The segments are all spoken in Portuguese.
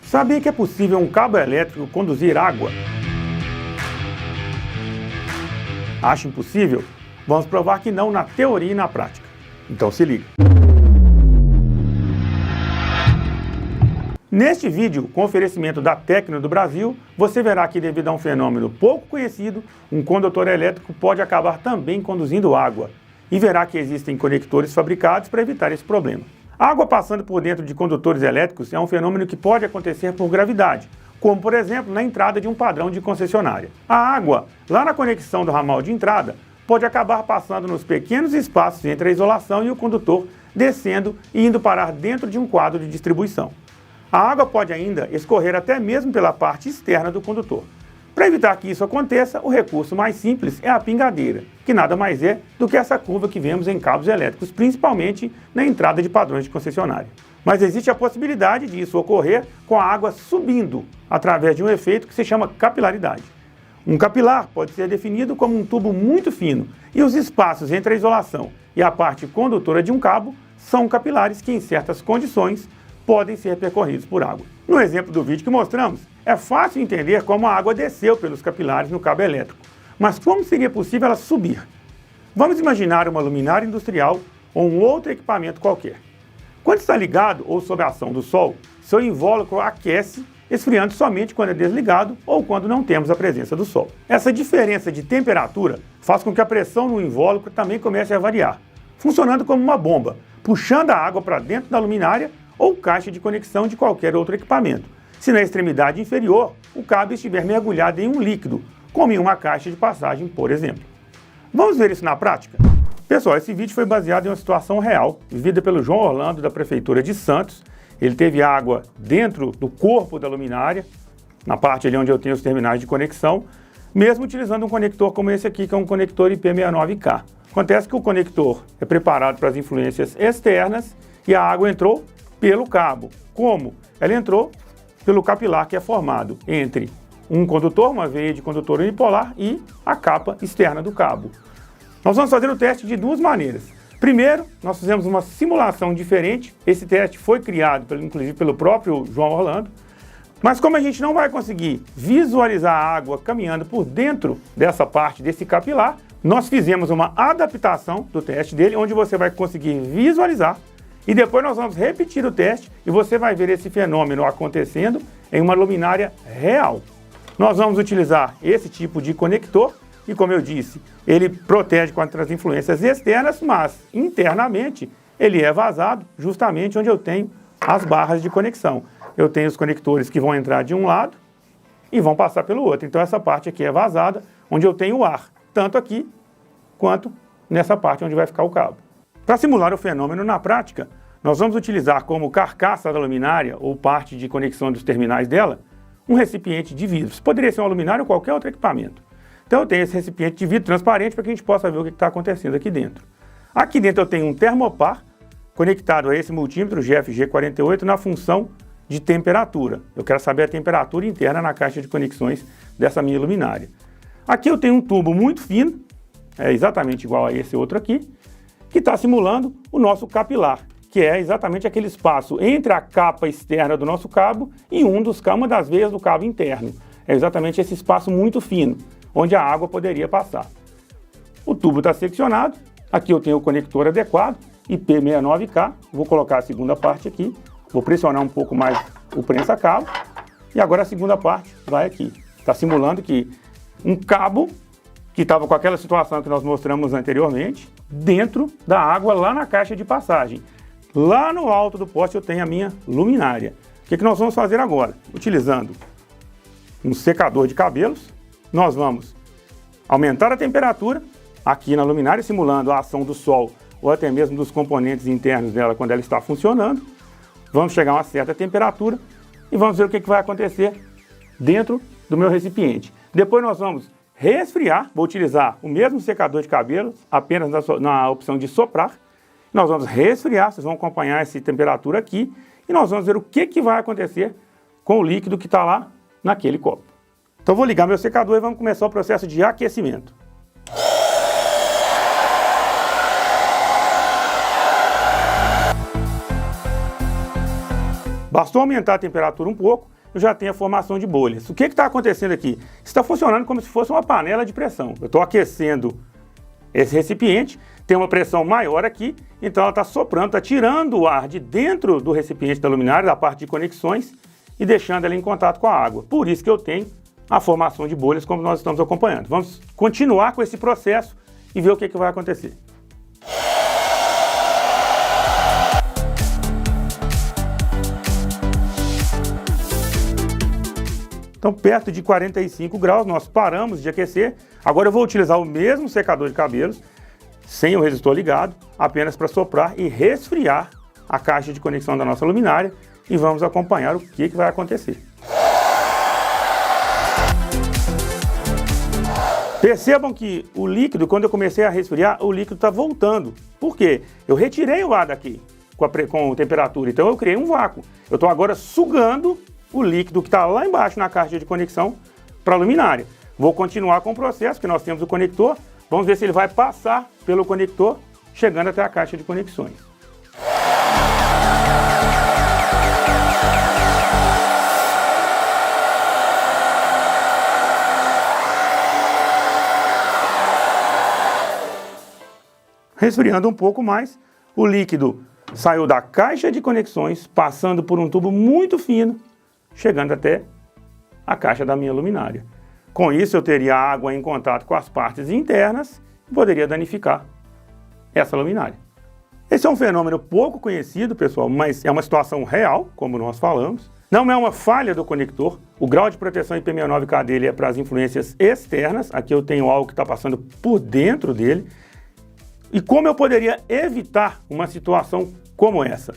Sabia que é possível um cabo elétrico conduzir água? Acha impossível? Vamos provar que não na teoria e na prática. Então se liga. Neste vídeo, com oferecimento da Tecno do Brasil, você verá que devido a um fenômeno pouco conhecido, um condutor elétrico pode acabar também conduzindo água. E verá que existem conectores fabricados para evitar esse problema. A água passando por dentro de condutores elétricos é um fenômeno que pode acontecer por gravidade, como por exemplo na entrada de um padrão de concessionária. A água, lá na conexão do ramal de entrada, pode acabar passando nos pequenos espaços entre a isolação e o condutor, descendo e indo parar dentro de um quadro de distribuição. A água pode ainda escorrer até mesmo pela parte externa do condutor. Para evitar que isso aconteça, o recurso mais simples é a pingadeira, que nada mais é do que essa curva que vemos em cabos elétricos, principalmente na entrada de padrões de concessionária. Mas existe a possibilidade de isso ocorrer com a água subindo, através de um efeito que se chama capilaridade. Um capilar pode ser definido como um tubo muito fino, e os espaços entre a isolação e a parte condutora de um cabo são capilares que, em certas condições, podem ser percorridos por água. No exemplo do vídeo que mostramos, é fácil entender como a água desceu pelos capilares no cabo elétrico, mas como seria possível ela subir? Vamos imaginar uma luminária industrial ou um outro equipamento qualquer. Quando está ligado ou sob a ação do sol, seu invólucro aquece, esfriando somente quando é desligado ou quando não temos a presença do sol. Essa diferença de temperatura faz com que a pressão no invólucro também comece a variar, funcionando como uma bomba, puxando a água para dentro da luminária ou caixa de conexão de qualquer outro equipamento, se na extremidade inferior o cabo estiver mergulhado em um líquido, como em uma caixa de passagem, por exemplo. Vamos ver isso na prática? Pessoal, esse vídeo foi baseado em uma situação real, vivida pelo João Orlando, da Prefeitura de Santos. Ele teve água dentro do corpo da luminária, na parte ali onde eu tenho os terminais de conexão, mesmo utilizando um conector como esse aqui, que é um conector IP69K. Acontece que o conector é preparado para as influências externas e a água entrou pelo cabo. Como? Ela entrou pelo capilar que é formado entre um condutor, uma veia de condutor unipolar e a capa externa do cabo. Nós vamos fazer o teste de duas maneiras. Primeiro, nós fizemos uma simulação diferente. Esse teste foi criado, inclusive, pelo próprio João Orlando. Mas como a gente não vai conseguir visualizar a água caminhando por dentro dessa parte desse capilar, nós fizemos uma adaptação do teste dele, onde você vai conseguir visualizar. E depois nós vamos repetir o teste e você vai ver esse fenômeno acontecendo em uma luminária real. Nós vamos utilizar esse tipo de conector e, como eu disse, ele protege contra as influências externas, mas internamente ele é vazado justamente onde eu tenho as barras de conexão. Eu tenho os conectores que vão entrar de um lado e vão passar pelo outro. Então essa parte aqui é vazada, onde eu tenho o ar, tanto aqui quanto nessa parte onde vai ficar o cabo. Para simular o fenômeno na prática, nós vamos utilizar como carcaça da luminária ou parte de conexão dos terminais dela, um recipiente de vidro. Poderia ser uma luminária ou qualquer outro equipamento. Então eu tenho esse recipiente de vidro transparente para que a gente possa ver o que está acontecendo aqui dentro. Aqui dentro eu tenho um termopar conectado a esse multímetro GFG48 na função de temperatura. Eu quero saber a temperatura interna na caixa de conexões dessa minha luminária. Aqui eu tenho um tubo muito fino, é exatamente igual a esse outro aqui, que está simulando o nosso capilar, que é exatamente aquele espaço entre a capa externa do nosso cabo e uma das veias do cabo interno. É exatamente esse espaço muito fino, onde a água poderia passar. O tubo está seccionado, aqui eu tenho o conector adequado, IP69K, vou colocar a segunda parte aqui, vou pressionar um pouco mais o prensa-cabo, e agora a segunda parte vai aqui. Está simulando que um cabo que estava com aquela situação que nós mostramos anteriormente, dentro da água lá na caixa de passagem. Lá no alto do poste eu tenho a minha luminária. O que nós vamos fazer agora? Utilizando um secador de cabelos, nós vamos aumentar a temperatura aqui na luminária, simulando a ação do sol ou até mesmo dos componentes internos dela quando ela está funcionando. Vamos chegar a uma certa temperatura e vamos ver o que vai acontecer dentro do meu recipiente. Depois nós vamos resfriar, vou utilizar o mesmo secador de cabelo, apenas na opção de soprar. Nós vamos resfriar, vocês vão acompanhar essa temperatura aqui, e nós vamos ver o que vai acontecer com o líquido que está lá naquele copo. Então vou ligar meu secador e vamos começar o processo de aquecimento. Bastou aumentar a temperatura um pouco eu já tenho a formação de bolhas. O que está acontecendo aqui? Está funcionando como se fosse uma panela de pressão. Eu estou aquecendo esse recipiente, tem uma pressão maior aqui, então ela está soprando, está tirando o ar de dentro do recipiente da luminária, da parte de conexões, e deixando ela em contato com a água. Por isso que eu tenho a formação de bolhas, como nós estamos acompanhando. Vamos continuar com esse processo e ver o que vai acontecer. Então, perto de 45 graus, nós paramos de aquecer. Agora eu vou utilizar o mesmo secador de cabelos, sem o resistor ligado, apenas para soprar e resfriar a caixa de conexão da nossa luminária, e vamos acompanhar o que vai acontecer. Percebam que o líquido, quando eu comecei a resfriar, o líquido está voltando. Por quê? Eu retirei o ar daqui com temperatura, então eu criei um vácuo. Eu estou agora sugando o líquido que está lá embaixo na caixa de conexão para a luminária. Vou continuar com o processo, que nós temos o conector. Vamos ver se ele vai passar pelo conector, chegando até a caixa de conexões. Resfriando um pouco mais, o líquido saiu da caixa de conexões, passando por um tubo muito fino, chegando até a caixa da minha luminária. Com isso, eu teria água em contato com as partes internas e poderia danificar essa luminária. Esse é um fenômeno pouco conhecido, pessoal, mas é uma situação real, como nós falamos. Não é uma falha do conector. O grau de proteção IP69K dele é para as influências externas. Aqui eu tenho algo que está passando por dentro dele. E como eu poderia evitar uma situação como essa?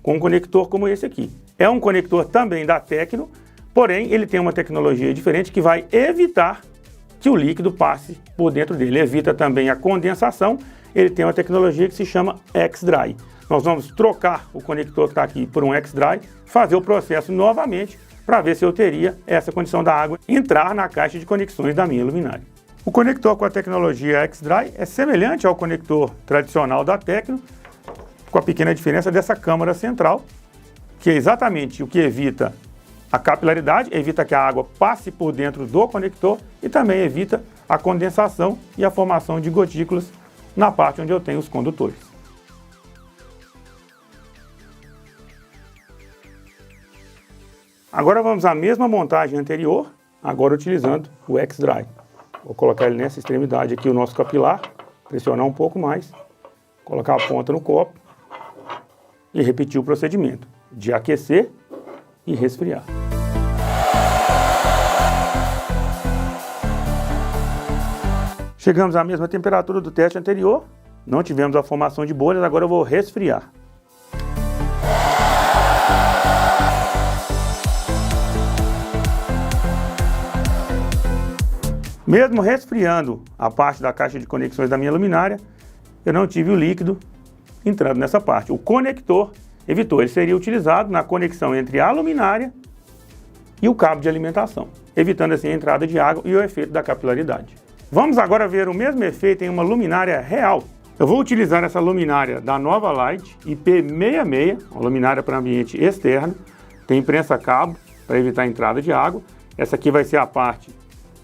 Com um conector como esse aqui. É um conector também da Tecno, porém ele tem uma tecnologia diferente que vai evitar que o líquido passe por dentro dele. Evita também a condensação. Ele tem uma tecnologia que se chama X-Dry. Nós vamos trocar o conector que está aqui por um X-Dry, fazer o processo novamente para ver se eu teria essa condição da água entrar na caixa de conexões da minha luminária. O conector com a tecnologia X-Dry é semelhante ao conector tradicional da Tecno, com a pequena diferença dessa câmara central, que é exatamente o que evita a capilaridade, evita que a água passe por dentro do conector e também evita a condensação e a formação de gotículas na parte onde eu tenho os condutores. Agora vamos à mesma montagem anterior, agora utilizando o X-Dry. Vou colocar ele nessa extremidade aqui, o nosso capilar, pressionar um pouco mais, colocar a ponta no copo e repetir o procedimento de aquecer e resfriar. Chegamos à mesma temperatura do teste anterior, não tivemos a formação de bolhas, agora eu vou resfriar. Mesmo resfriando a parte da caixa de conexões da minha luminária, eu não tive o líquido entrando nessa parte. O conector evitou, ele seria utilizado na conexão entre a luminária e o cabo de alimentação, evitando assim a entrada de água e o efeito da capilaridade. Vamos agora ver o mesmo efeito em uma luminária real. Eu vou utilizar essa luminária da Nova Light IP66, uma luminária para ambiente externo, tem prensa cabo para evitar a entrada de água. Essa aqui vai ser a parte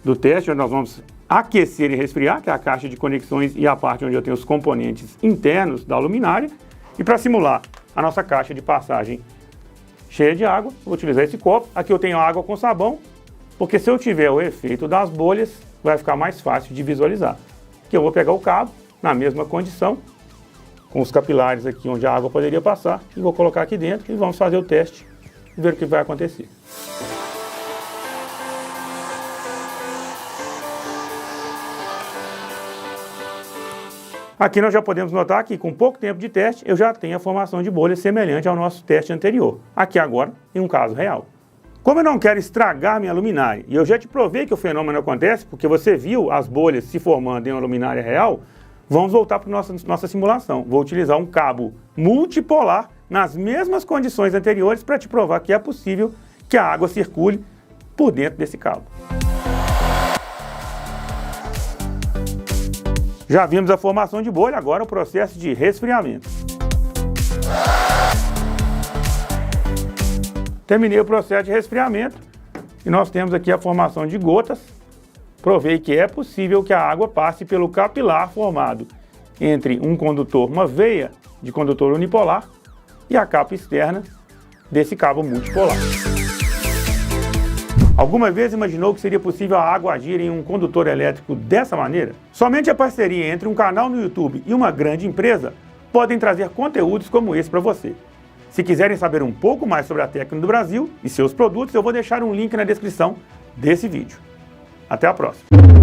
do teste, onde nós vamos aquecer e resfriar, que é a caixa de conexões e a parte onde eu tenho os componentes internos da luminária. E para simular a nossa caixa de passagem cheia de água, vou utilizar esse copo. Aqui eu tenho água com sabão, porque se eu tiver o efeito das bolhas, vai ficar mais fácil de visualizar. Aqui eu vou pegar o cabo, na mesma condição, com os capilares aqui onde a água poderia passar, e vou colocar aqui dentro e vamos fazer o teste e ver o que vai acontecer. Aqui nós já podemos notar que com pouco tempo de teste eu já tenho a formação de bolhas semelhante ao nosso teste anterior. Aqui agora em um caso real. Como eu não quero estragar minha luminária, e eu já te provei que o fenômeno acontece porque você viu as bolhas se formando em uma luminária real, vamos voltar para nossa simulação. Vou utilizar um cabo multipolar nas mesmas condições anteriores para te provar que é possível que a água circule por dentro desse cabo. Já vimos a formação de bolha, agora o processo de resfriamento. Terminei o processo de resfriamento e nós temos aqui a formação de gotas. Provei que é possível que a água passe pelo capilar formado entre um condutor, uma veia de condutor unipolar e a capa externa desse cabo multipolar. Alguma vez imaginou que seria possível a água agir em um condutor elétrico dessa maneira? Somente a parceria entre um canal no YouTube e uma grande empresa podem trazer conteúdos como esse para você. Se quiserem saber um pouco mais sobre a Tecno do Brasil e seus produtos, eu vou deixar um link na descrição desse vídeo. Até a próxima!